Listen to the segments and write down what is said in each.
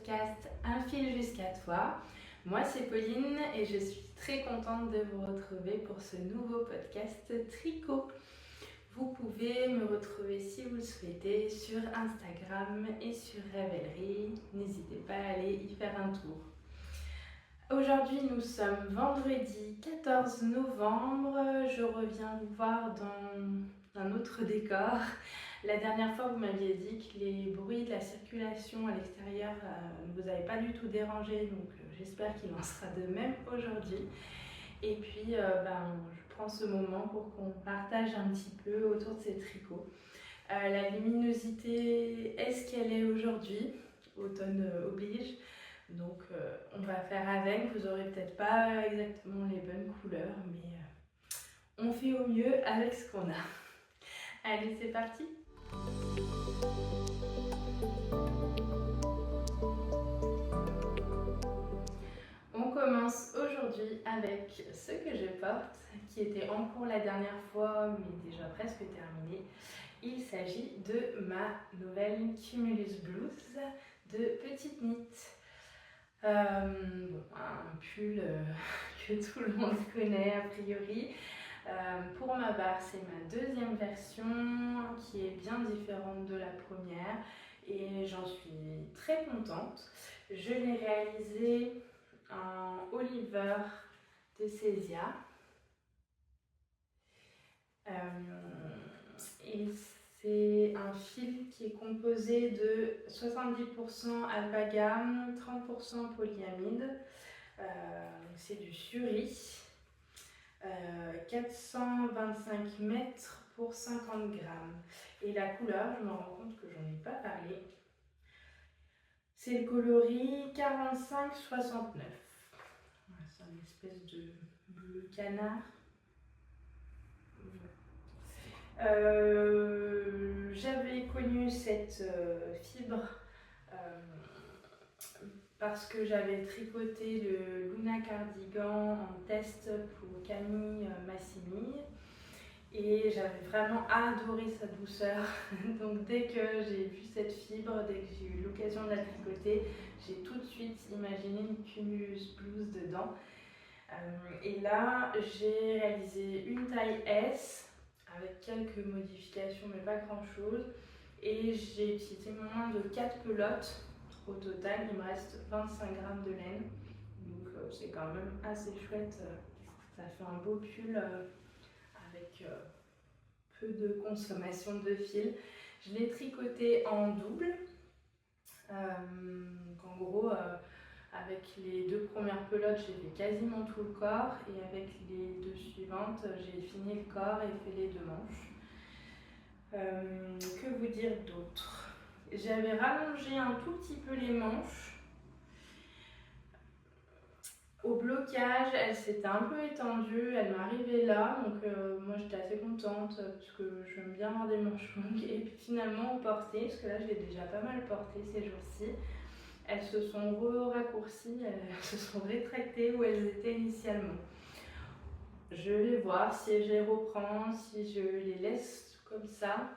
podcast Un fil jusqu'à toi. Moi c'est Pauline et je suis très contente de vous retrouver pour ce nouveau podcast tricot. Vous pouvez me retrouver si vous le souhaitez sur Instagram et sur Ravelry. N'hésitez pas à aller y faire un tour. Aujourd'hui nous sommes vendredi 14 novembre. Je reviens vous voir dans un autre décor. La dernière fois, vous m'aviez dit que les bruits de la circulation à l'extérieur ne vous avaient pas du tout dérangé, donc j'espère qu'il en sera de même aujourd'hui. Et puis, je prends ce moment pour qu'on partage un petit peu autour de ces tricots. La luminosité est ce qu'elle est aujourd'hui, automne oblige, donc on va faire avec. Vous n'aurez peut-être pas exactement les bonnes couleurs, mais on fait au mieux avec ce qu'on a. Allez, c'est parti! On commence aujourd'hui avec ce que je porte, qui était en cours la dernière fois, mais déjà presque terminé. Il s'agit de ma nouvelle Cumulus Blouse de Petite Knit. Un pull que tout le monde connaît a priori. Pour ma part, c'est ma deuxième version qui est bien différente de la première et j'en suis très contente. Je l'ai réalisée en Oliver de Cesia. Et c'est un fil qui est composé de 70% alpaga, 30% polyamide. C'est du Suri. 425 mètres pour 50 grammes. Et la couleur, je me rends compte que j'en ai pas parlé. C'est le coloris 45-69. C'est une espèce de bleu canard. J'avais connu cette fibre parce que j'avais tricoté le Luna Cardigan en test pour Camille Massimi et j'avais vraiment adoré sa douceur. Donc dès que j'ai vu cette fibre, dès que j'ai eu l'occasion de la tricoter, j'ai tout de suite imaginé une Cumulus Blouse dedans. Et là, j'ai réalisé une taille S avec quelques modifications, mais pas grand chose. Et j'ai utilisé moins de 4 pelotes. Au total, il me reste 25 grammes de laine. Donc c'est quand même assez chouette. Ça fait un beau pull avec peu de consommation de fil. Je l'ai tricoté en double. En gros, avec les deux premières pelotes, j'ai fait quasiment tout le corps et avec les deux suivantes, j'ai fini le corps et fait les deux manches. Que vous dire d'autre? J'avais rallongé un tout petit peu les manches. Au blocage, elle s'était un peu étendue, elle m'arrivait là, donc moi j'étais assez contente parce que j'aime bien avoir des manches longues. Et puis finalement au porté, parce que là je l'ai déjà pas mal porté ces jours-ci, elles se sont raccourcies, elles se sont rétractées où elles étaient initialement. Je vais voir si je les reprends, si je les laisse comme ça.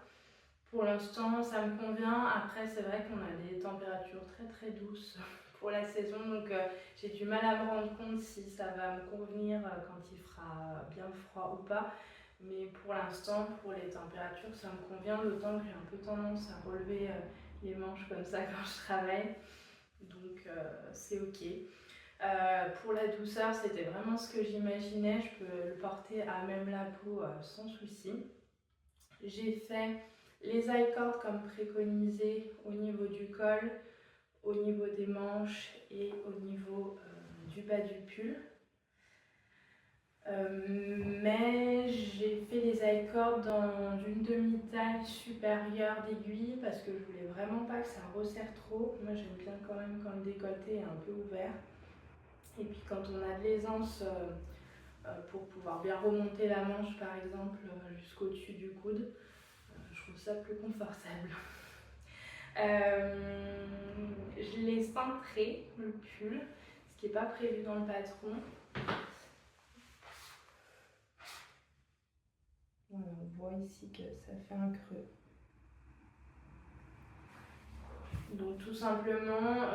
Pour l'instant, ça me convient. Après, c'est vrai qu'on a des températures très très douces pour la saison, donc j'ai du mal à me rendre compte si ça va me convenir quand il fera bien froid ou pas. Mais pour l'instant, pour les températures, ça me convient, d'autant que j'ai un peu tendance à relever les manches comme ça quand je travaille. Donc c'est ok. Pour la douceur, c'était vraiment ce que j'imaginais. Je peux le porter à même la peau sans souci. J'ai fait les I-cords comme préconisé au niveau du col, au niveau des manches et au niveau du bas du pull. Mais j'ai fait les I-cords dans une demi-taille supérieure d'aiguille parce que je voulais vraiment pas que ça resserre trop. Moi j'aime bien quand même quand le décolleté est un peu ouvert. Et puis quand on a de l'aisance pour pouvoir bien remonter la manche par exemple jusqu'au-dessus du coude, je trouve ça plus confortable. Je l'ai cintré le pull, ce qui n'est pas prévu dans le patron. Voilà, on voit ici que ça fait un creux. Donc tout simplement,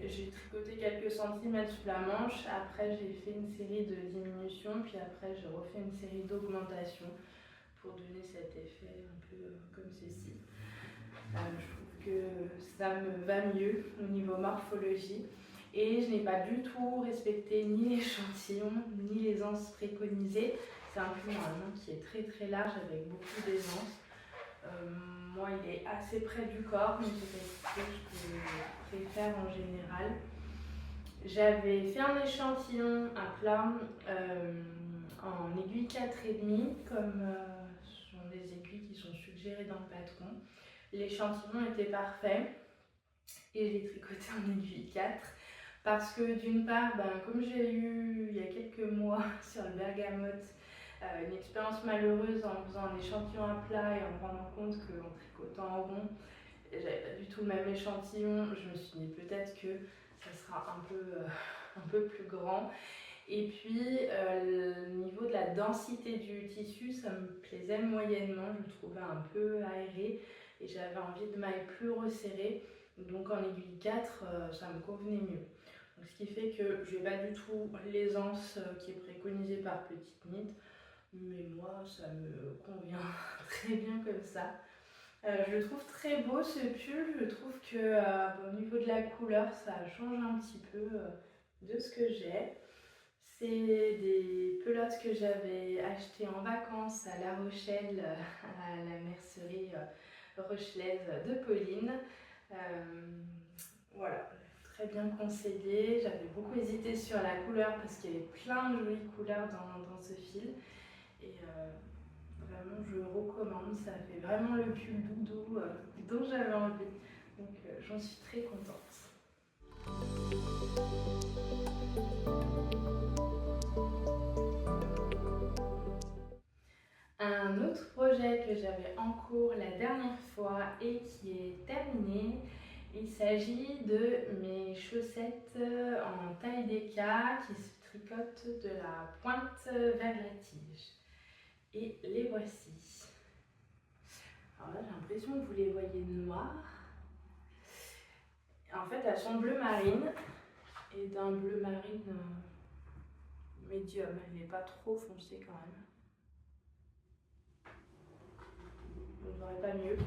j'ai tricoté quelques centimètres sous la manche, après j'ai fait une série de diminutions, puis après j'ai refait une série d'augmentations pour donner cet effet un peu comme ceci. Je trouve que ça me va mieux au niveau morphologie. Et je n'ai pas du tout respecté ni l'échantillon, ni l'aisance préconisée. C'est un pull normalement qui est très très large avec beaucoup d'aisance. Moi, il est assez près du corps, mais c'est quelque chose que je préfère en général. J'avais fait un échantillon à plat en aiguille 4,5, comme ce sont des aiguilles qui sont suggérées dans le patron. L'échantillon était parfait et je l'ai tricoté en aiguille 4 parce que d'une part, comme j'ai eu il y a quelques mois sur le bergamote une expérience malheureuse en faisant un échantillon à plat et en me rendant compte qu'en tricotant en rond, j'avais pas du tout le même échantillon, je me suis dit peut-être que ça sera un peu plus grand. Et puis, le niveau de la densité du tissu, ça me plaisait moyennement, je le trouvais un peu aéré et j'avais envie de mailles plus resserrées. Donc en aiguille 4, ça me convenait mieux. Donc, ce qui fait que je n'ai pas du tout l'aisance qui est préconisée par Petite Knit, mais moi, ça me convient très bien comme ça. Je le trouve très beau ce pull, je trouve que au niveau de la couleur, ça change un petit peu de ce que j'ai. C'est des pelotes que j'avais achetées en vacances à La Rochelle, à la mercerie rochelaise de Pauline. Voilà, très bien conseillé. J'avais beaucoup hésité sur la couleur parce qu'il y avait plein de jolies couleurs dans ce fil. Et vraiment, je recommande. Ça fait vraiment le pull doudou dont j'avais envie. Donc, j'en suis très contente. Un autre projet que j'avais en cours la dernière fois et qui est terminé, il s'agit de mes chaussettes en taille d'écart qui se tricotent de la pointe vers la tige. Et les voici. Alors là, j'ai l'impression que vous les voyez noires. En fait, elles sont bleu marine et d'un bleu marine médium. Elle n'est pas trop foncée quand même. Vous n'aurez pas mieux.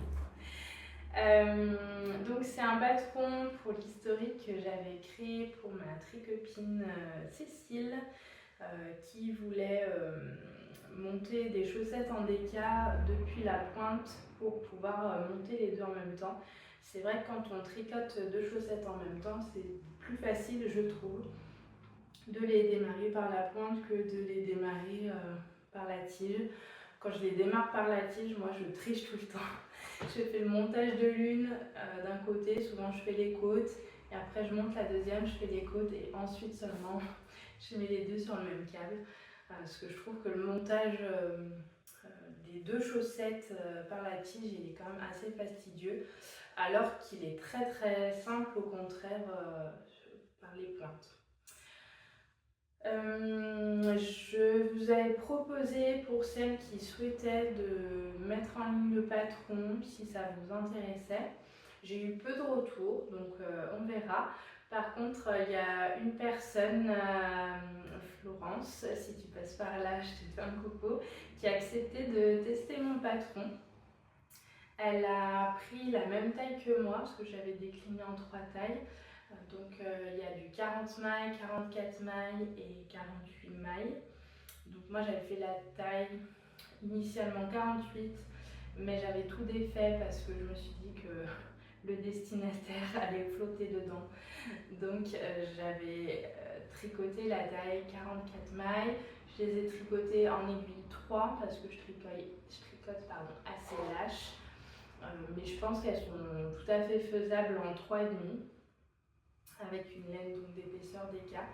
Donc c'est un patron pour l'historique que j'avais créé pour ma tricopine Cécile qui voulait monter des chaussettes en déca depuis la pointe pour pouvoir monter les deux en même temps. C'est vrai que quand on tricote deux chaussettes en même temps, c'est plus facile, je trouve, de les démarrer par la pointe que de les démarrer par la tige. Quand je les démarre par la tige, moi je triche tout le temps. Je fais le montage de l'une d'un côté, souvent je fais les côtes, et après je monte la deuxième, je fais les côtes, et ensuite seulement je mets les deux sur le même câble. Parce que je trouve que le montage des deux chaussettes par la tige, il est quand même assez fastidieux, alors qu'il est très très simple au contraire par les pointes. Je vous avais proposé pour celles qui souhaitaient de mettre en ligne le patron si ça vous intéressait. J'ai eu peu de retours, donc on verra. Par contre, il y a une personne, Florence, si tu passes par là, je te fais un coucou, qui a accepté de tester mon patron. Elle a pris la même taille que moi, parce que j'avais décliné en 3 tailles. Donc il y a du 40 mailles, 44 mailles et 48 mailles. Donc moi j'avais fait la taille initialement 48, mais j'avais tout défait parce que je me suis dit que le destinataire allait flotter dedans. Donc j'avais tricoté la taille 44 mailles. Je les ai tricotées en aiguille 3 parce que je tricote assez lâche. Mais je pense qu'elles sont tout à fait faisables en 3,5 avec une laine d'épaisseur d'écart.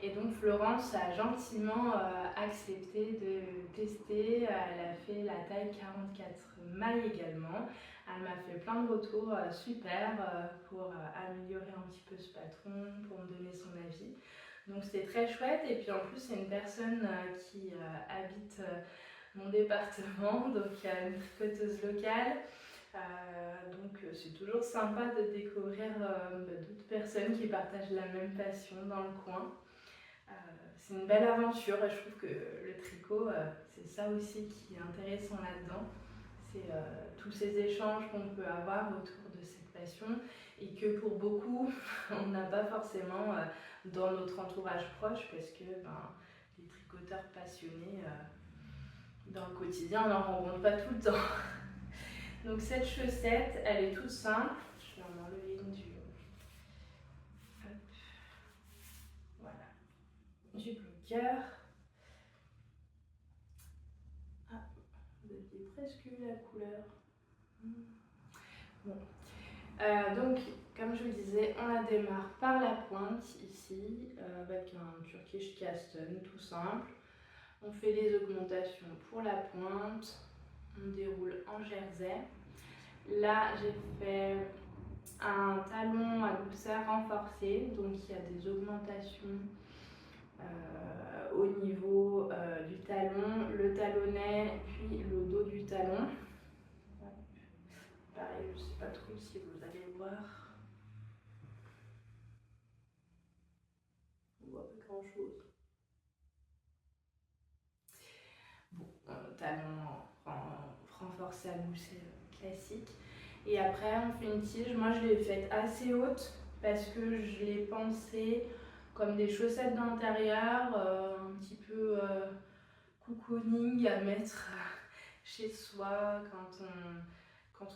Et donc Florence a gentiment accepté de tester. Elle a fait la taille 44 mailles également. Elle m'a fait plein de retours super pour améliorer un petit peu ce patron, pour me donner son avis. Donc c'était très chouette. Et puis en plus c'est une personne qui habite mon département, donc une tricoteuse locale. Donc c'est toujours sympa de découvrir d'autres personnes qui partagent la même passion dans le coin. C'est une belle aventure et je trouve que le tricot, c'est ça aussi qui est intéressant là-dedans. C'est tous ces échanges qu'on peut avoir autour de cette passion et que pour beaucoup, on n'a pas forcément dans notre entourage proche parce que les tricoteurs passionnés, dans le quotidien, on n'en rencontre pas tout le temps. Donc cette chaussette, elle est toute simple. Je vais en enlever une du... Hop. Voilà. Du bloqueur. Ah, vous aviez presque vu la couleur. Bon. Donc, comme je vous disais, on la démarre par la pointe ici, avec un Turkish Caston tout simple. On fait les augmentations pour la pointe. On déroule en jersey. Là, j'ai fait un talon à loubseur renforcé, donc il y a des augmentations au niveau du talon, le talonnet, puis le dos du talon. Pareil, je ne sais pas trop si vous allez voir. On voit pas grand chose. Bon, talon renforcé à mousser classique. Et après, on fait une tige. Moi, je l'ai faite assez haute parce que je l'ai pensée comme des chaussettes d'intérieur, un petit peu cocooning à mettre chez soi quand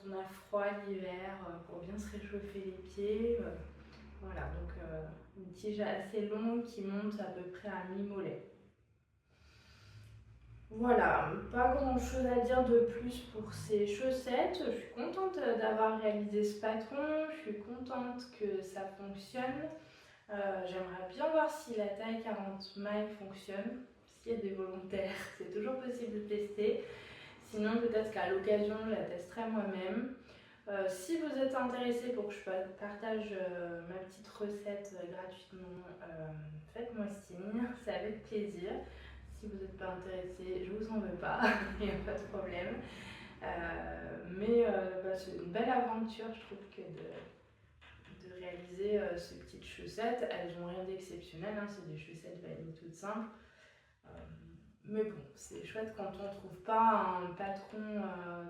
on a froid l'hiver pour bien se réchauffer les pieds. Voilà, donc une tige assez longue qui monte à peu près à mi-mollet. Voilà, pas grand chose à dire de plus pour ces chaussettes. Je suis contente d'avoir réalisé ce patron, je suis contente que ça fonctionne. J'aimerais bien voir si la taille 40 mailles fonctionne, s'il y a des volontaires, c'est toujours possible de tester. Sinon, peut-être qu'à l'occasion, je la testerai moi-même. Si vous êtes intéressé pour que je partage ma petite recette gratuitement, faites-moi signe, c'est avec plaisir. Si vous n'êtes pas intéressé, je vous en veux pas, il n'y a pas de problème. C'est une belle aventure, je trouve, que de réaliser ces petites chaussettes. Elles n'ont rien d'exceptionnel, hein, c'est des chaussettes vanille toutes simples. Mais bon, c'est chouette quand on ne trouve pas un patron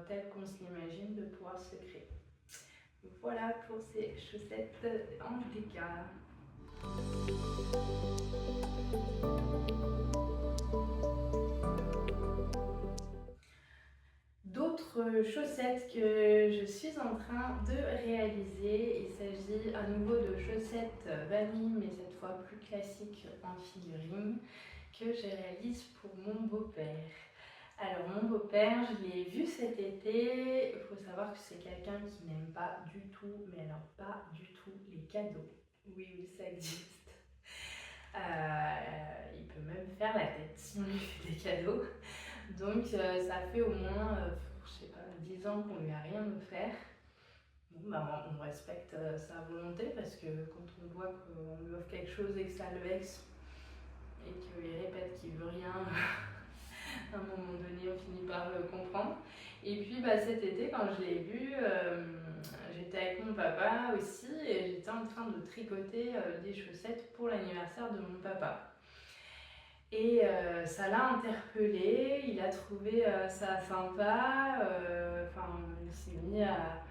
tel qu'on se l'imagine de pouvoir se créer. Voilà pour ces chaussettes en déca. D'autres chaussettes que je suis en train de réaliser, il s'agit à nouveau de chaussettes vanille, mais cette fois plus classiques en figurine, que je réalise pour mon beau-père. Alors mon beau-père, je l'ai vu cet été, il faut savoir que c'est quelqu'un qui n'aime pas du tout, mais alors pas du tout les cadeaux. Oui, ça existe. Il peut même faire la tête si on lui fait des cadeaux. Donc ça fait au moins, je sais pas, 10 ans qu'on lui a rien offert. Bon, on respecte sa volonté parce que quand on voit qu'on lui offre quelque chose et que ça le vexe et qu'il répète qu'il veut rien, à un moment donné on finit par le comprendre. Et puis cet été quand je l'ai vu, j'étais avec mon papa aussi et j'étais en train de tricoter des chaussettes pour l'anniversaire de mon papa. Et ça l'a interpellé, il a trouvé ça sympa, il s'est mis à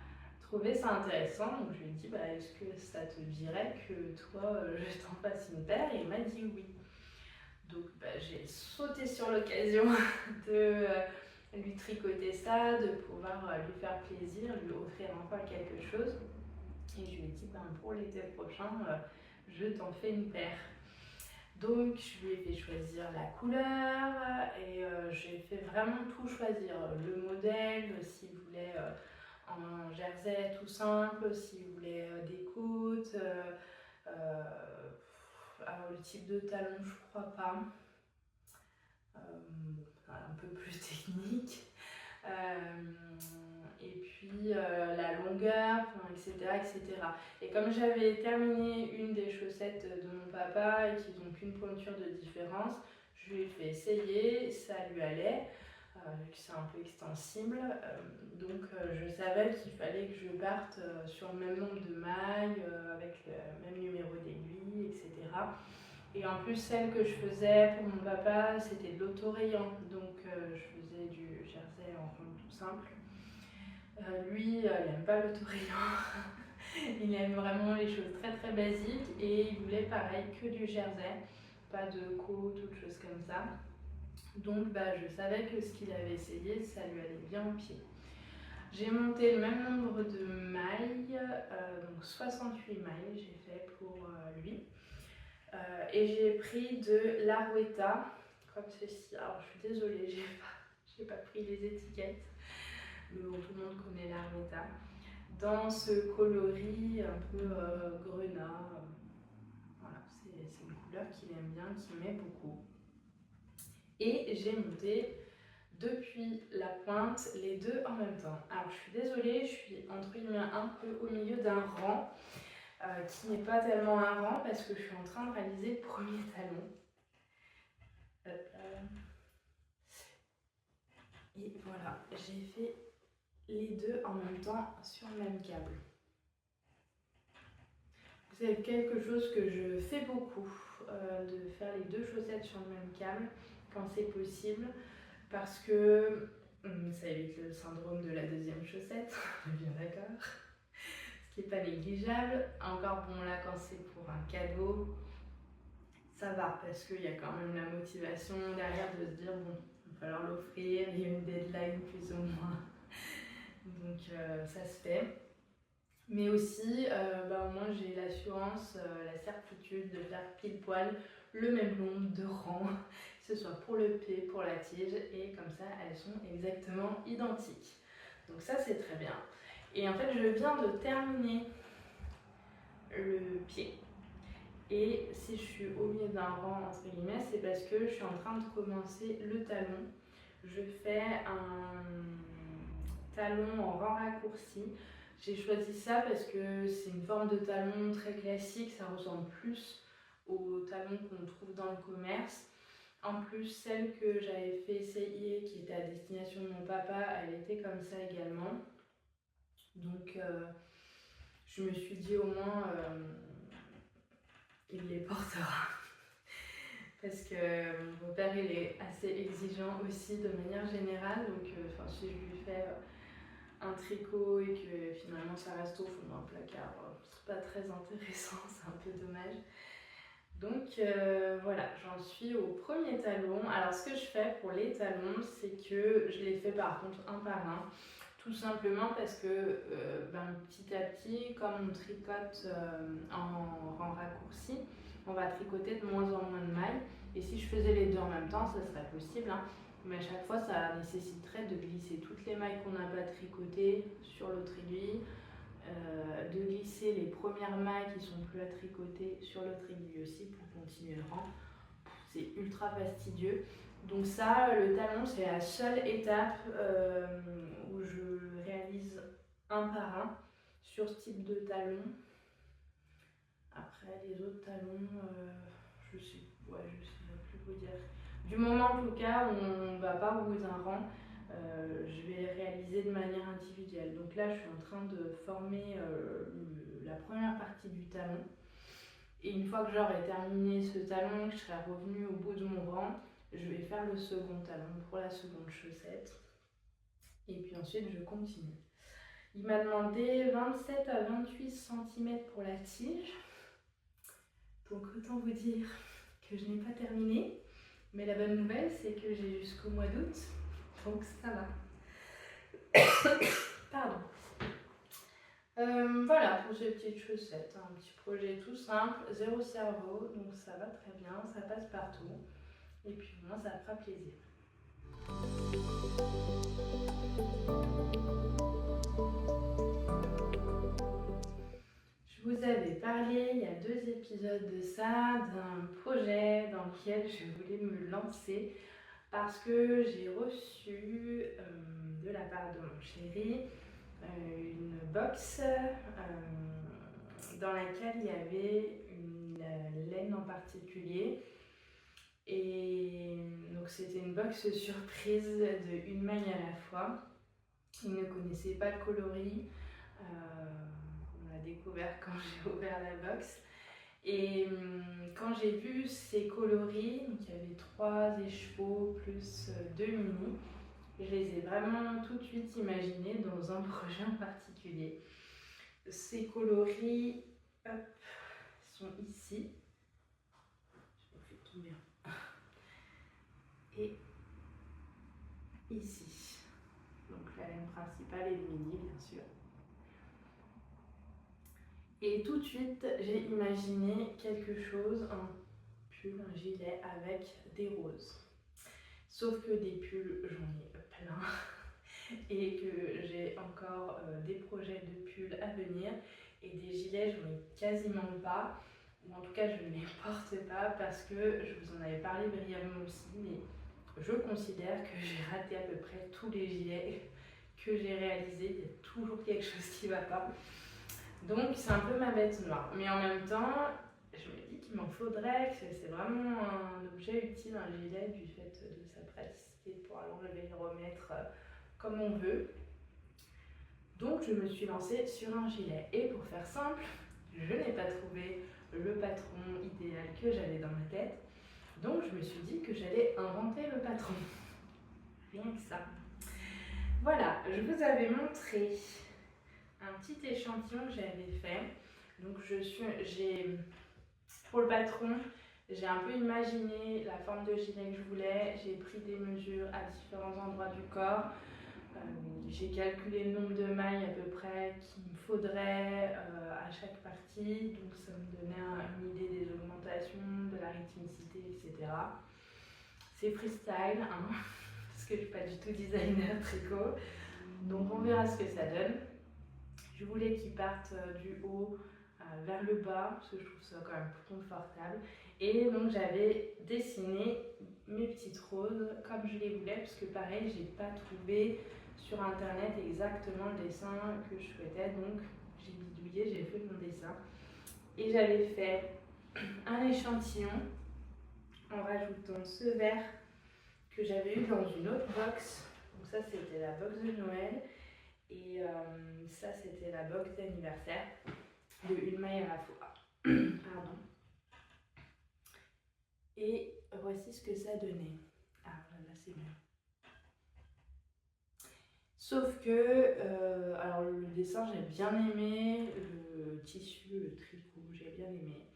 trouver ça intéressant. Donc je lui ai dit, est-ce que ça te dirait que toi, je t'en fasse une paire? Et il m'a dit oui. Donc j'ai sauté sur l'occasion de lui tricoter ça, de pouvoir lui faire plaisir, lui offrir enfin quelque chose. Et je lui ai dit, pour l'été prochain, je t'en fais une paire. Donc je lui ai fait choisir la couleur et j'ai fait vraiment tout choisir. Le modèle, s'il voulait en jersey tout simple, s'il voulait des côtes, alors le type de talon je crois pas, un peu plus technique. Et puis la longueur, etc. Et comme j'avais terminé une des chaussettes de mon papa et qu'ils n'ont qu'une pointure de différence, je lui ai fait essayer, ça lui allait. vu que c'est un peu extensible. Donc je savais qu'il fallait que je parte sur le même nombre de mailles, avec le même numéro d'aiguille, etc. Et en plus, celle que je faisais pour mon papa, c'était de l'autorayant. Donc je faisais du jersey en rond tout simple. Lui, il n'aime pas l'autorayant. Il aime vraiment les choses très très basiques et il voulait pareil que du jersey, pas de côte ou de choses comme ça. Donc je savais que ce qu'il avait essayé, ça lui allait bien au pied. J'ai monté le même nombre de mailles, donc 68 mailles j'ai fait pour lui. Et j'ai pris de l'Arouetta, comme ceci. Alors je suis désolée, j'ai pas pris les étiquettes, mais bon, tout le monde connaît l'Arouetta. Dans ce coloris un peu grenat, voilà, c'est une couleur qu'il aime bien, qu'il met beaucoup. Et j'ai monté depuis la pointe les deux en même temps. Alors je suis désolée, je suis entre guillemets un peu au milieu d'un rang qui n'est pas tellement un rang parce que je suis en train de réaliser le premier talon. Et voilà, j'ai fait les deux en même temps sur le même câble. C'est quelque chose que je fais beaucoup, de faire les deux chaussettes sur le même câble quand c'est possible, parce que ça évite le syndrome de la deuxième chaussette, on est bien d'accord, ce qui n'est pas négligeable. Encore bon, là quand c'est pour un cadeau, ça va, parce qu'il y a quand même la motivation derrière de se dire bon, il va falloir l'offrir, il y a une deadline plus ou moins, donc ça se fait. Mais aussi, au moins j'ai l'assurance, la certitude de faire pile poil le même nombre de rangs, que ce soit pour le pied, pour la tige, et comme ça elles sont exactement identiques. Donc ça c'est très bien. Et en fait je viens de terminer le pied. Et si je suis au milieu d'un rang entre guillemets, c'est parce que je suis en train de commencer le talon. Je fais un talon en rang raccourci. J'ai choisi ça parce que c'est une forme de talon très classique, ça ressemble plus aux talons qu'on trouve dans le commerce. En plus, celle que j'avais fait essayer, qui était à destination de mon papa, elle était comme ça également. Donc je me suis dit au moins, il les portera. Parce que mon père il est assez exigeant aussi de manière générale, donc si je lui fais un tricot et que finalement ça reste au fond d'un placard, c'est pas très intéressant, c'est un peu dommage. Donc voilà, j'en suis au premier talon. Alors ce que je fais pour les talons, c'est que je les fais par contre un par un, tout simplement parce que petit à petit, comme on tricote en rang raccourci, on va tricoter de moins en moins de mailles. Et si je faisais les deux en même temps, ça serait possible, hein. Mais à chaque fois, ça nécessiterait de glisser toutes les mailles qu'on n'a pas tricotées sur l'autre aiguille, de glisser les premières mailles qui sont plus à tricoter sur l'autre aiguille aussi pour continuer le rang. C'est ultra fastidieux. Donc ça, le talon, c'est la seule étape où je réalise un par un sur ce type de talon. Après, les autres talons, je sais plus vous dire. Du moment en tout cas où on ne va pas au bout d'un rang, je vais réaliser de manière individuelle. Donc là, je suis en train de former la première partie du talon. Et une fois que j'aurai terminé ce talon, que je serai revenue au bout de mon rang, je vais faire le second talon pour la seconde chaussette. Et puis ensuite, je continue. Il m'a demandé 27 à 28 cm pour la tige. Donc autant vous dire que je n'ai pas terminé. Mais la bonne nouvelle, c'est que j'ai jusqu'au mois d'août. Donc ça va. Pardon. Voilà pour ces petites chaussettes, un petit projet tout simple, zéro cerveau, donc ça va très bien, ça passe partout. Et puis au moins ça fera plaisir. Je vous avais parlé il y a 2 épisodes de ça, d'un projet dans lequel je voulais me lancer parce que j'ai reçu de la part de mon chéri une box dans laquelle il y avait une laine en particulier Et donc c'était une box surprise de une maille à la fois. Ils ne connaissaient pas le coloris. On l'a découvert quand j'ai ouvert la box. Et quand j'ai vu ces coloris, donc il y avait 3 écheveaux plus 2 mini, je les ai vraiment tout de suite imaginés dans un projet en particulier. Ces coloris hop, sont ici. Je me fais tomber. Et ici. Donc la laine principale et le mini, bien sûr. Et tout de suite, j'ai imaginé quelque chose, un pull, un gilet avec des roses. Sauf que des pulls, j'en ai plein et que j'ai encore des projets de pulls à venir et des gilets, j'en ai quasiment pas. Ou en tout cas, je ne les porte pas parce que je vous en avais parlé brièvement aussi, mais je considère que j'ai raté à peu près tous les gilets que j'ai réalisés. Il y a toujours quelque chose qui ne va pas. Donc c'est un peu ma bête noire. Mais en même temps, je me dis qu'il m'en faudrait, que c'est vraiment un objet utile, un gilet, du fait de sa praticité pour l'enlever et le remettre comme on veut. Donc je me suis lancée sur un gilet. Et pour faire simple, je n'ai pas trouvé le patron idéal que j'avais dans ma tête. Donc je me suis dit que j'allais inventer le patron. Rien que ça. Voilà, je vous avais montré un petit échantillon que j'avais fait. Donc pour le patron, j'ai un peu imaginé la forme de gilet que je voulais. J'ai pris des mesures à différents endroits du corps. J'ai calculé le nombre de mailles à peu près qu'il me faudrait à chaque partie. Donc ça me donnait une idée des augmentations, de la rythmicité, etc. C'est freestyle, hein, parce que je ne suis pas du tout designer tricot. Donc on verra ce que ça donne. Je voulais qu'ils partent du haut vers le bas, parce que je trouve ça quand même plus confortable. Et donc j'avais dessiné mes petites roses comme je les voulais, parce que pareil, j'ai pas trouvé sur internet exactement le dessin que je souhaitais. Donc j'ai bidouillé, j'ai fait mon dessin. Et j'avais fait un échantillon en rajoutant ce vert que j'avais eu dans une autre box. Donc ça c'était la box de Noël. Et ça, c'était la box d'anniversaire de une maille à la fois. Pardon. Et voici ce que ça donnait. Ah, là, c'est bien. Sauf que, alors le dessin, j'ai bien aimé. Le tissu, le tricot, j'ai bien aimé.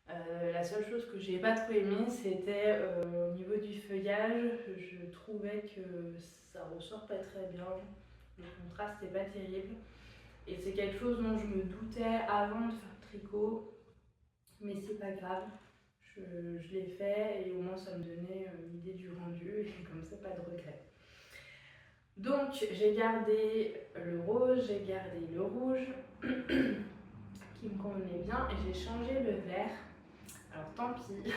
La seule chose que j'ai pas trop aimé, c'était au niveau du feuillage. Je trouvais que ça ressort pas très bien. Le contraste n'est pas terrible. Et c'est quelque chose dont je me doutais avant de faire le tricot, mais c'est pas grave, je l'ai fait et au moins ça me donnait une idée du rendu et comme ça pas de regret. Donc j'ai gardé le rose, j'ai gardé le rouge qui me convenait bien et j'ai changé le vert. Alors tant pis,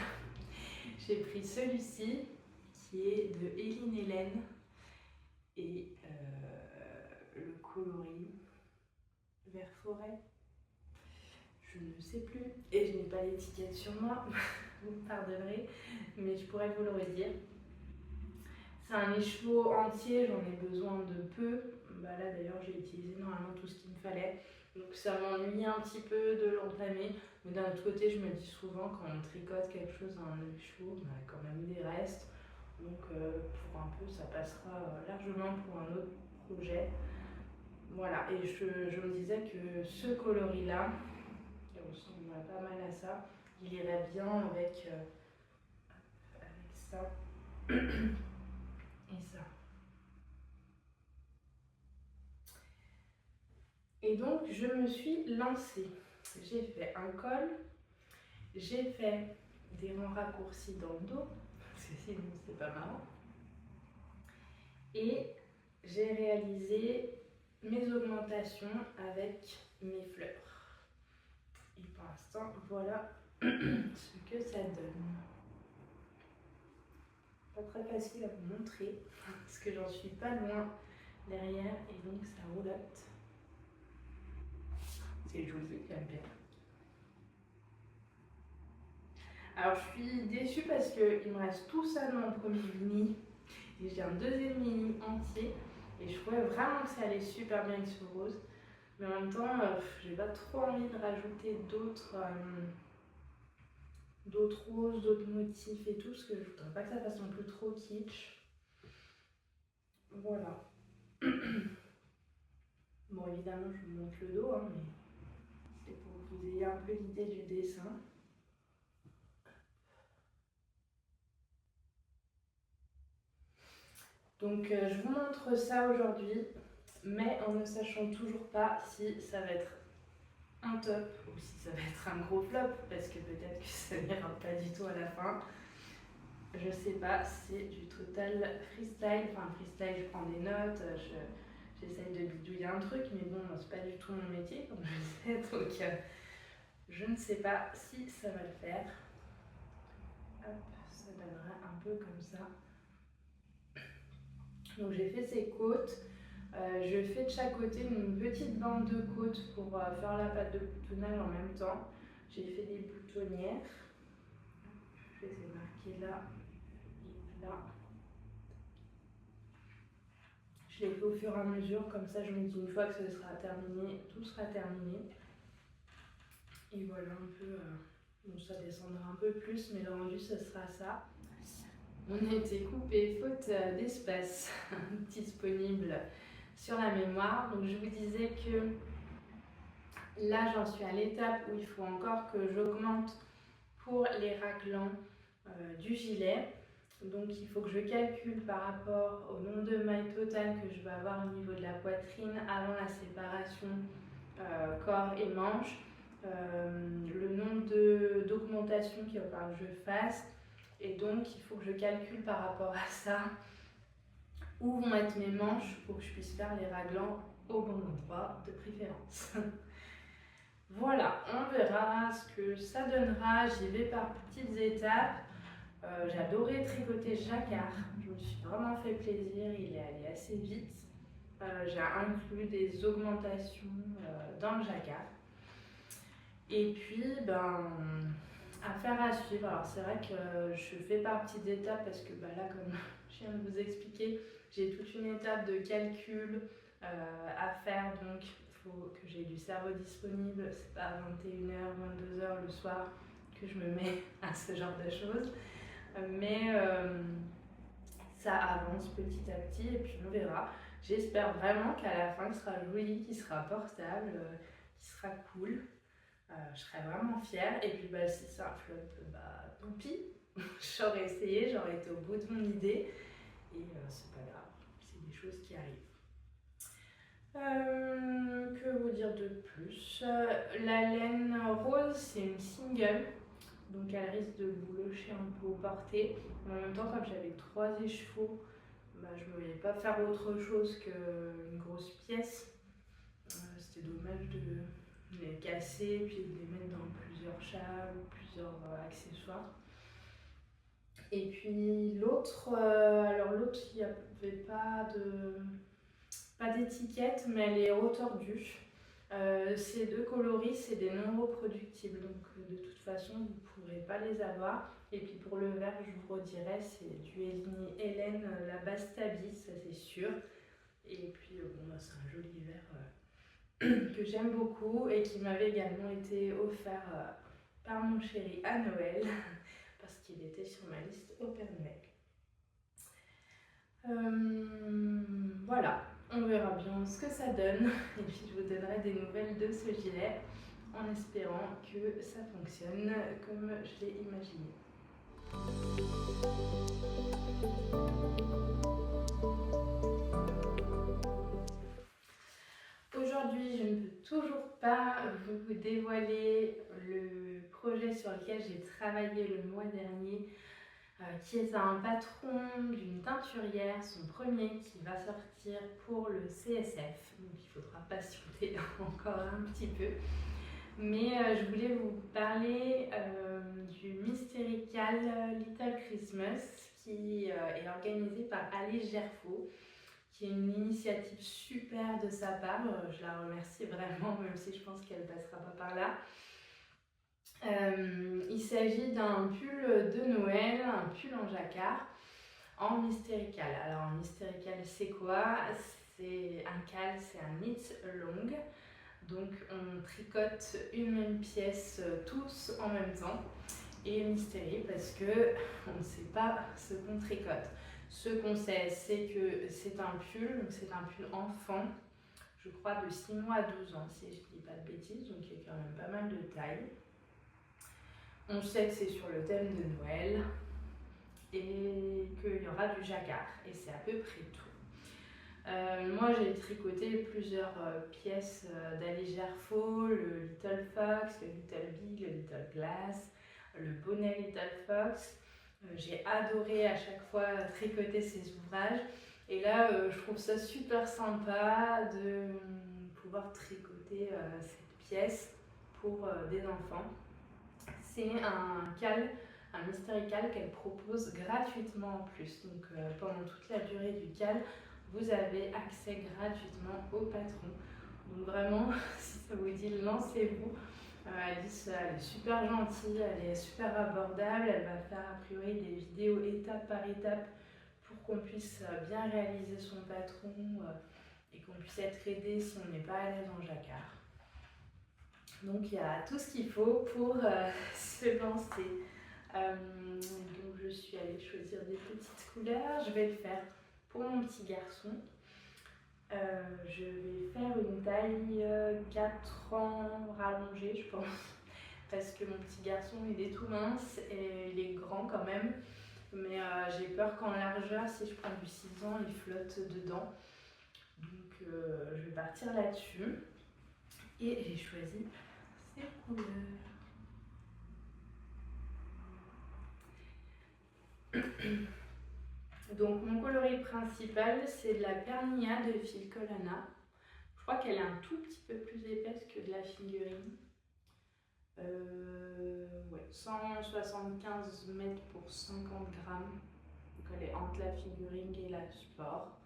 j'ai pris celui-ci qui est de Eline Hélène et le coloris vert forêt. Je ne sais plus et je n'ai pas l'étiquette sur moi, vous me pardonnerez, mais je pourrais vous le redire. C'est un écheveau entier, j'en ai besoin de peu. Bah là d'ailleurs j'ai utilisé normalement tout ce qu'il me fallait. Donc ça m'ennuie un petit peu de l'entamer. Mais d'un autre côté je me dis souvent quand on tricote quelque chose à un écheveau, on a quand même des restes. Donc pour un peu ça passera largement pour un autre projet. Voilà, et je me disais que ce coloris là, il ressemble pas mal à ça. Il irait bien avec ça et ça. Et donc, je me suis lancée. J'ai fait un col, j'ai fait des rangs raccourcis dans le dos, parce que sinon c'est pas marrant. Et j'ai réalisé mes augmentations avec mes fleurs. Et pour l'instant, voilà ce que ça donne. Pas très facile à vous montrer parce que j'en suis pas loin derrière et donc ça roulotte. C'est joli, j'aime bien. Alors je suis déçue parce qu'il me reste tout ça dans mon premier mini et j'ai un deuxième mini entier et je trouvais vraiment que ça allait super bien avec ce rose. Mais en même temps, j'ai pas trop envie de rajouter d'autres roses, d'autres motifs et tout, parce que je voudrais pas que ça fasse non plus trop kitsch. Voilà. Bon, évidemment, je vous montre le dos, hein, mais c'est pour que vous ayez un peu l'idée du dessin. Donc, je vous montre ça aujourd'hui, mais en ne sachant toujours pas si ça va être un top ou si ça va être un gros flop, parce que peut-être que ça n'ira pas du tout à la fin. Je sais pas, c'est du total freestyle. Enfin, freestyle, je prends des notes, j'essaye de bidouiller un truc, mais bon, c'est pas du tout mon métier, comme je sais, donc je ne sais pas si ça va le faire. Hop, ça donnerait un peu comme ça. Donc j'ai fait ces côtes. Je fais de chaque côté une petite bande de côtes pour faire la pâte de boutonnage en même temps. J'ai fait des boutonnières. Je les ai marquées là et là. Je les fais au fur et à mesure, comme ça je me dis une fois que ce sera terminé, tout sera terminé. Et voilà un peu, bon ça descendra un peu plus, mais le rendu ce sera ça. On a été coupé faute d'espace disponible sur la mémoire. Donc je vous disais que là j'en suis à l'étape où il faut encore que j'augmente pour les raclants du gilet. Donc il faut que je calcule par rapport au nombre de mailles totales que je vais avoir au niveau de la poitrine avant la séparation corps et manches, le nombre d'augmentations qu'il va falloir que je fasse, et donc il faut que je calcule par rapport à ça où vont être mes manches pour que je puisse faire les raglans au bon endroit de préférence. Voilà, on verra ce que ça donnera, j'y vais par petites étapes. J'ai adoré tricoter ce jacquard, je me suis vraiment fait plaisir, il est allé assez vite. J'ai inclus des augmentations dans le jacquard. Et puis, affaire à suivre. Alors c'est vrai que je fais par petites étapes parce que là, comme je viens de vous expliquer, j'ai toute une étape de calcul à faire. Donc il faut que j'ai du cerveau disponible. C'est pas à 21h, 22h le soir que je me mets à ce genre de choses. Mais ça avance petit à petit et puis on verra. J'espère vraiment qu'à la fin, il sera joli, qu'il sera portable, qu'il sera cool. Je serais vraiment fière. Et puis si c'est un flop, tant pis. J'aurais essayé, j'aurais été au bout de mon idée. Et c'est pas grave, c'est des choses qui arrivent. Que vous dire de plus? La laine rose, c'est une single. Donc elle risque de boulocher un peu au porté. Mais en même temps, comme j'avais 3 écheveaux, je ne me voyais pas faire autre chose qu'une grosse pièce. C'était dommage de les casser puis de les mettre dans plusieurs châles ou plusieurs accessoires. Et puis l'autre, alors l'autre il n'y avait pas d'étiquette, mais elle est retordue. Ces deux coloris, c'est des non reproductibles, donc de toute façon vous ne pourrez pas les avoir. Et puis pour le vert, je vous redirai, c'est du Hélène la base Tabi, ça c'est sûr. Et puis c'est un joli vert que j'aime beaucoup et qui m'avait également été offert par mon chéri à Noël parce qu'il était sur ma liste au Père Noël. Voilà, on verra bien ce que ça donne et puis je vous donnerai des nouvelles de ce gilet en espérant que ça fonctionne comme je l'ai imaginé. Aujourd'hui, je ne peux toujours pas vous dévoiler le projet sur lequel j'ai travaillé le mois dernier, qui est un patron d'une teinturière, son premier qui va sortir pour le CSF. Donc il faudra patienter encore un petit peu. Mais je voulais vous parler du Mysterical Little Christmas qui est organisé par Alice Gerfaux, qui est une initiative super de sa part. Je la remercie vraiment, même si je pense qu'elle ne passera pas par là. Il s'agit d'un pull de Noël, un pull en jacquard en mystérical. Alors en mystérical c'est quoi? C'est un cal, c'est un knit long. Donc on tricote une même pièce tous en même temps. Et mystérie parce que on ne sait pas ce qu'on tricote. Ce qu'on sait, c'est que c'est un pull, donc c'est un pull enfant, je crois de 6 mois à 12 ans si je ne dis pas de bêtises, donc il y a quand même pas mal de taille. On sait que c'est sur le thème de Noël et qu'il y aura du jacquard, et c'est à peu près tout. Moi j'ai tricoté plusieurs pièces d'Ali Gerfaux, le Little Fox, le Little Bee, le Little Glass, le bonnet Little Fox. J'ai adoré à chaque fois tricoter ces ouvrages, et là je trouve ça super sympa de pouvoir tricoter cette pièce pour des enfants. C'est un cal, un mystery cal qu'elle propose gratuitement en plus. Donc pendant toute la durée du cal, vous avez accès gratuitement au patron. Donc vraiment, si ça vous dit, lancez-vous. Alice, elle est super gentille, elle est super abordable. Elle va faire a priori des vidéos étape par étape pour qu'on puisse bien réaliser son patron et qu'on puisse être aidé si on n'est pas à l'aise en jacquard. Donc il y a tout ce qu'il faut pour se lancer. Donc je suis allée choisir des petites couleurs. Je vais le faire pour mon petit garçon. Je vais faire une taille 4 ans rallongée, je pense, parce que mon petit garçon il est tout mince et il est grand quand même, mais j'ai peur qu'en largeur, si je prends du 6 ans, il flotte dedans. Donc je vais partir là-dessus et j'ai choisi ces couleurs. Donc mon coloris principal, c'est de la Pernia de Filcolana. Je crois qu'elle est un tout petit peu plus épaisse que de la figurine. Ouais, 175 mètres pour 50 grammes. Donc elle est entre la figurine et la sport.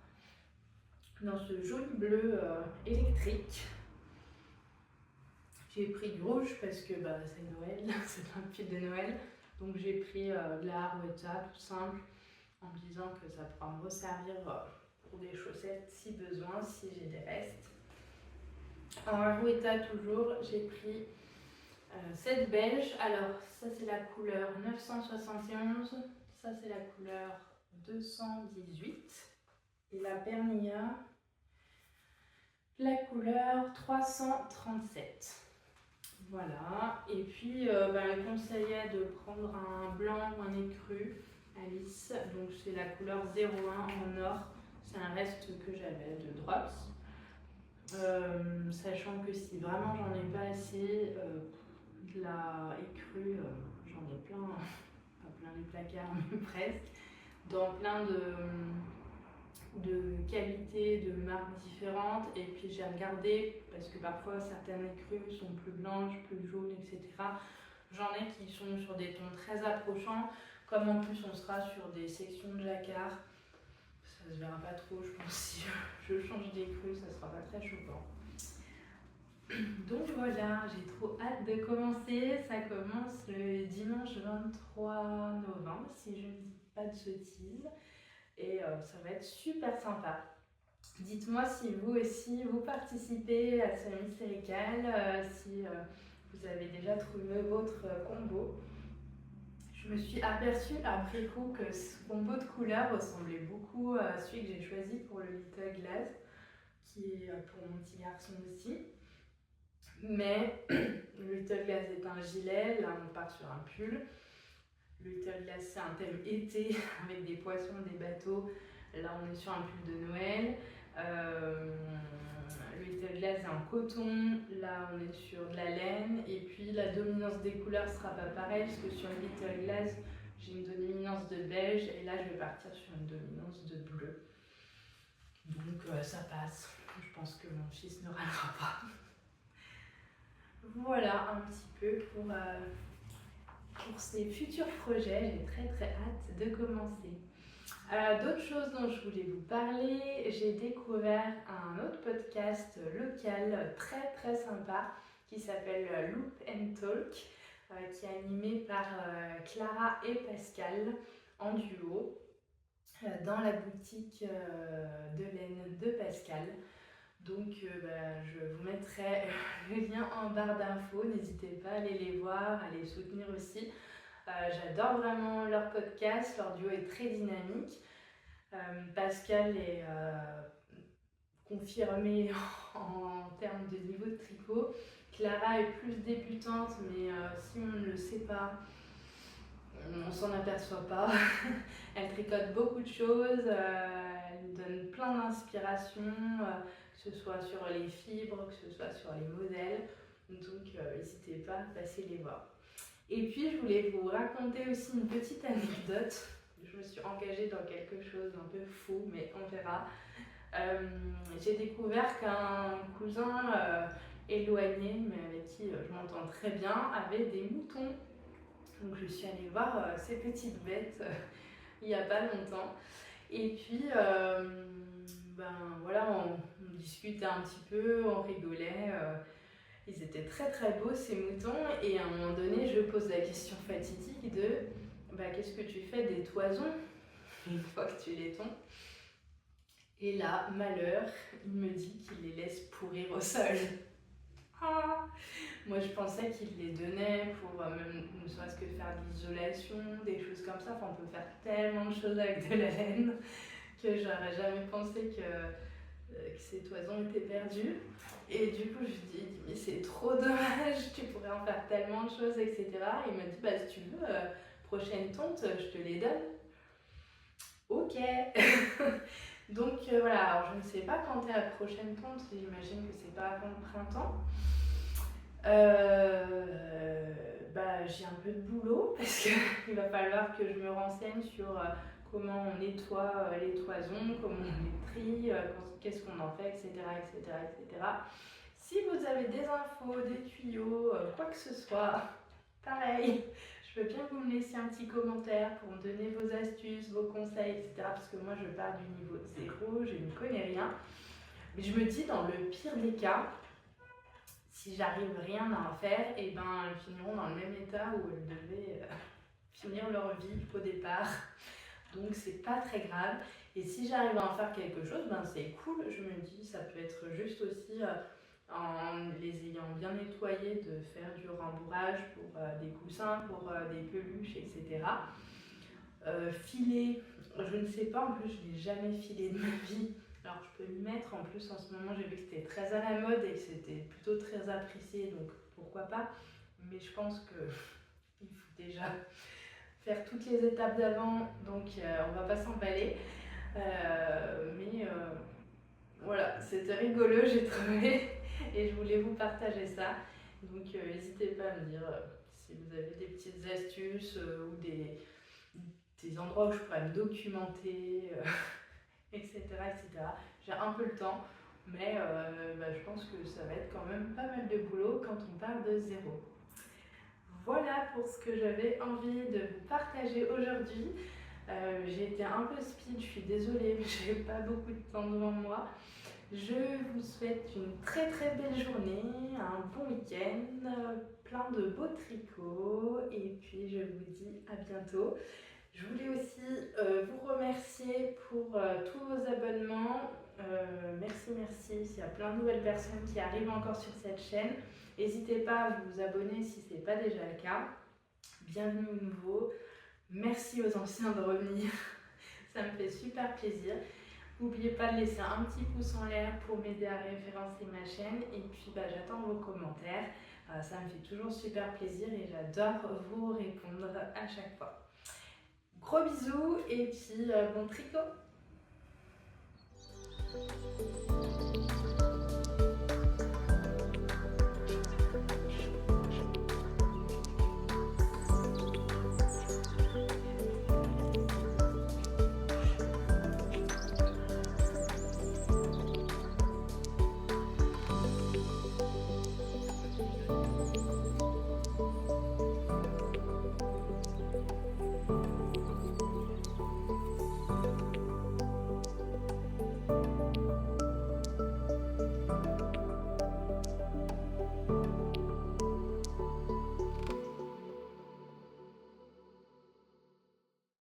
Dans ce joli bleu électrique. J'ai pris du rouge parce que c'est Noël, c'est un pull de Noël. Donc j'ai pris de la Harwetta tout simple, en me disant que ça pourra me resservir pour des chaussettes si besoin, si j'ai des restes. En Harwetta toujours, j'ai pris cette beige. Alors ça c'est la couleur 971, ça c'est la couleur 218 et la Pernia, la couleur 337. Voilà, et puis elle conseillait de prendre un blanc ou un écru, Alice, donc c'est la couleur 01 en or, c'est un reste que j'avais de drops. Sachant que si vraiment j'en ai pas assez, de la écrue, j'en ai plein, pas plein les placards, mais presque, dans plein de qualités, de marques différentes. Et puis j'ai regardé, parce que parfois certaines écrues sont plus blanches, plus jaunes, etc. J'en ai qui sont sur des tons très approchants, comme en plus on sera sur des sections de jacquard. Ça se verra pas trop, je pense, si je change d'écrue, ça sera pas très choquant. Donc voilà, j'ai trop hâte de commencer. Ça commence le dimanche 23 novembre, si je ne dis pas de bêtises. Et ça va être super sympa. Dites-moi si vous aussi vous participez à ce mystérical, si vous avez déjà trouvé votre combo. Je me suis aperçue après coup que ce combo de couleurs ressemblait beaucoup à celui que j'ai choisi pour le Little Glass, qui est pour mon petit garçon aussi. Mais le Little Glass est un gilet, là on part sur un pull. Le Little Glass c'est un thème été avec des poissons, des bateaux. Là on est sur un pull de Noël. Le Little Glass est en coton, là on est sur de la laine. Et puis la dominance des couleurs sera pas pareille, parce que sur le Little Glass j'ai une dominance de beige et là je vais partir sur une dominance de bleu. Donc ça passe, je pense que mon fils ne râlera pas. Voilà un petit peu pour ces futurs projets, j'ai très hâte de commencer. D'autres choses dont je voulais vous parler, j'ai découvert un autre podcast local très sympa qui s'appelle Loop and Talk. qui est animé par Clara et Pascal en duo dans la boutique de laine de Pascal. Donc je vous mettrai le lien en barre d'infos, n'hésitez pas à aller les voir, à les soutenir aussi. J'adore vraiment leur podcast, leur duo est très dynamique. Pascal est confirmée en termes de niveau de tricot. Clara est plus débutante, mais si on ne le sait pas, on s'en aperçoit pas. Elle tricote beaucoup de choses, elle donne plein d'inspiration, que ce soit sur les fibres, que ce soit sur les modèles. Donc n'hésitez pas à passer les voir. Et puis je voulais vous raconter aussi une petite anecdote. Je me suis engagée dans quelque chose d'un peu fou, mais on verra. J'ai découvert qu'un cousin éloigné, mais avec qui je m'entends très bien, avait des moutons. Donc je suis allée voir ces petites bêtes il n'y a pas longtemps. Et puis voilà, on discutait un petit peu, on rigolait. Ils étaient très très beaux ces moutons. Et à un moment donné, je pose la question fatidique de qu'est-ce que tu fais des toisons une fois que tu les tonds? Et là, malheur, il me dit qu'il les laisse pourrir au sol. Ah, moi, je pensais qu'il les donnait pour même ne serait-ce que faire de l'isolation, des choses comme ça. Enfin, on peut faire tellement de choses avec de la laine que j'aurais jamais pensé que ces toisons étaient perdues. Et du coup, je lui dis, mais c'est trop dommage, tu pourrais en faire tellement de choses, etc. Et il m'a dit, si tu veux, prochaine tonte, je te les donne. Ok. Donc voilà, alors je ne sais pas quand est la prochaine tonte, j'imagine que c'est pas avant le printemps. J'ai un peu de boulot parce qu'il va falloir que je me renseigne sur comment on nettoie les toisons, comment on les trie, qu'est-ce qu'on en fait, etc., etc., etc. Si vous avez des infos, des tuyaux, quoi que ce soit, pareil, je veux bien que vous me laissiez un petit commentaire pour me donner vos astuces, vos conseils, etc. Parce que moi, je pars du niveau 0, je ne connais rien. Mais je me dis, dans le pire des cas, si j'arrive rien à en faire, elles finiront dans le même état où elles devaient finir leur vie au départ. Donc c'est pas très grave. Et si j'arrive à en faire quelque chose, c'est cool. Je me dis, ça peut être juste aussi en les ayant bien nettoyés, de faire du rembourrage pour des coussins, pour des peluches, etc. Filer, je ne sais pas, en plus je n'ai jamais filé de ma vie. Alors je peux m'y mettre, en plus en ce moment j'ai vu que c'était très à la mode et que c'était plutôt très apprécié, donc pourquoi pas. Mais je pense qu'il faut déjà faire toutes les étapes d'avant, donc on va pas s'emballer. Voilà, c'était rigolo, j'ai trouvé, et je voulais vous partager ça. Donc n'hésitez pas à me dire si vous avez des petites astuces ou des endroits où je pourrais me documenter, etc., etc. J'ai un peu le temps, mais je pense que ça va être quand même pas mal de boulot quand on part de zéro. Voilà pour ce que j'avais envie de vous partager aujourd'hui. J'ai été un peu speed, je suis désolée, mais je n'ai pas beaucoup de temps devant moi. Je vous souhaite une très très belle journée, un bon week-end, plein de beaux tricots, et puis je vous dis à bientôt. Je voulais aussi vous remercier pour tous vos abonnements. Merci. Il y a plein de nouvelles personnes qui arrivent encore sur cette chaîne. N'hésitez pas à vous abonner si ce n'est pas déjà le cas. Bienvenue aux nouveaux. Merci aux anciens de revenir. Ça me fait super plaisir. N'oubliez pas de laisser un petit pouce en l'air pour m'aider à référencer ma chaîne. Et puis j'attends vos commentaires. Ça me fait toujours super plaisir et j'adore vous répondre à chaque fois. Gros bisous et puis bon tricot!